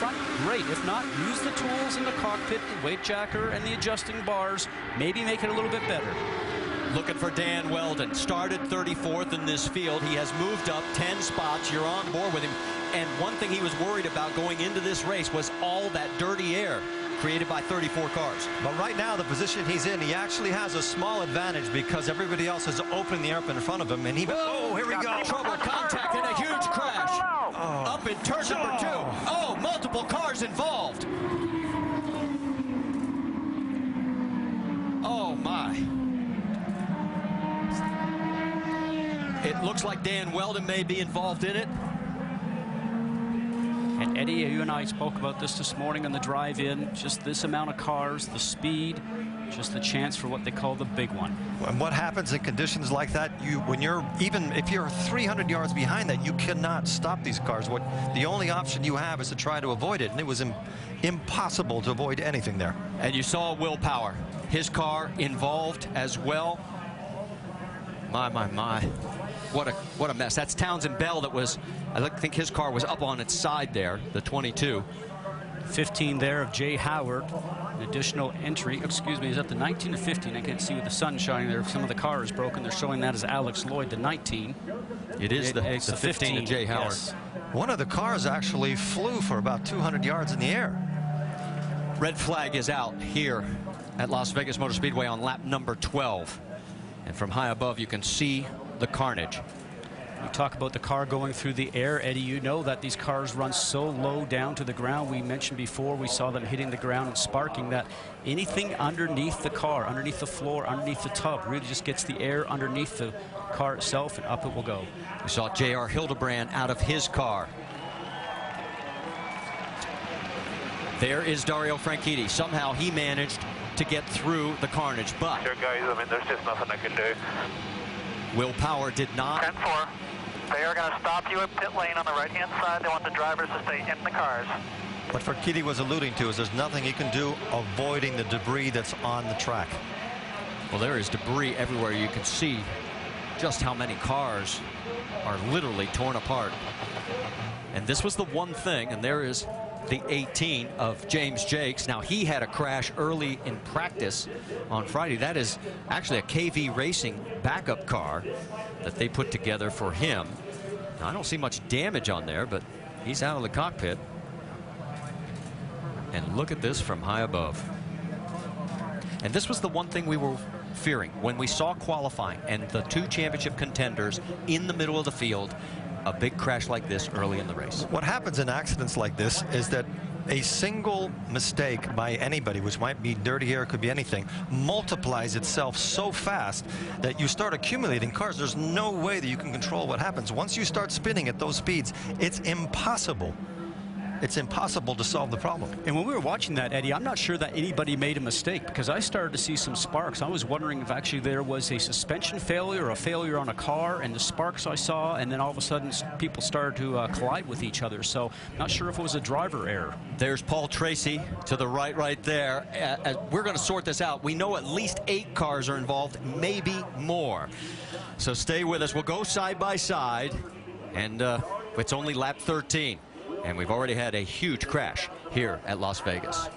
front, great. If not, use the tools in the cockpit, the weight jacker and the adjusting bars. Maybe make it a little bit better. Looking for Dan Weldon. Started 34th in this field. He has moved up 10 spots. You're on board with him. And one thing he was worried about going into this race was all that dirty air created by 34 cars. But right now, the position he's in, he actually has a small advantage because everybody else is opening the air up in front of him. And he, oh, here we go. Trouble contact and a huge crash. Up in turn number 2. Oh, multiple cars involved. Oh, my. It looks like Dan Weldon may be involved in it. And Eddie, you and I spoke about this morning on the drive-in. Just this amount of cars, the speed, just the chance for what they call the big one. And what happens in conditions like that, even if you're 300 yards behind that, you cannot stop these cars. The only option you have is to try to avoid it, and it was impossible to avoid anything there. And you saw Will Power, his car involved as well. My. What a mess. That's Townsend Bell that was, I think his car was up on its side there, the 22. 15 there of Jay Howard. An additional entry, excuse me, is that the 19 or 15? I can't see with the sun shining there. Some of the car is broken. They're showing that as Alex Lloyd, the 19. It's the 15 of Jay Howard. Yes. One of the cars actually flew for about 200 yards in the air. Red flag is out here at Las Vegas Motor Speedway on lap number 12. And from high above, you can see the carnage. We talk about the car going through the air. Eddie, you know that these cars run so low down to the ground. We mentioned before we saw them hitting the ground and sparking, that anything underneath the car, underneath the floor, underneath the tub, really just gets the air underneath the car itself, and up it will go. We saw J.R. Hildebrand out of his car. There is Dario Franchitti. Somehow he managed to get through the carnage, but sure, guys, I mean, there's just nothing I can do. Will Power did not. 10-4. They are going to stop you at pit lane on the right-hand side. They want the drivers to stay in the cars. What Franchitti was alluding to is there's nothing he can do avoiding the debris that's on the track. Well, there is debris everywhere. You can see just how many cars are literally torn apart. And this was the one thing, and there is the 18 of James Jakes. Now, he had a crash early in practice on Friday. That is actually a KV Racing backup car that they put together for him. Now, I don't see much damage on there, but he's out of the cockpit. And look at this from high above. And this was the one thing we were fearing when we saw qualifying and the two championship contenders in the middle of the field. A big crash like this early in the race. What happens in accidents like this is that a single mistake by anybody, which might be dirty air, could be anything, multiplies itself so fast that you start accumulating cars. There's no way that you can control what happens. Once you start spinning at those speeds, it's impossible. It's impossible to solve the problem. And when we were watching that, Eddie, I'm not sure that anybody made a mistake, because I started to see some sparks. I was wondering if actually there was a suspension failure or a failure on a car, and the sparks I saw, and then all of a sudden people started to collide with each other. So not sure if it was a driver error. There's Paul Tracy to the right there. We're going to sort this out. We know at least 8 cars are involved, maybe more. So stay with us. We'll go side by side, and it's only lap 13. And we've already had a huge crash here at Las Vegas.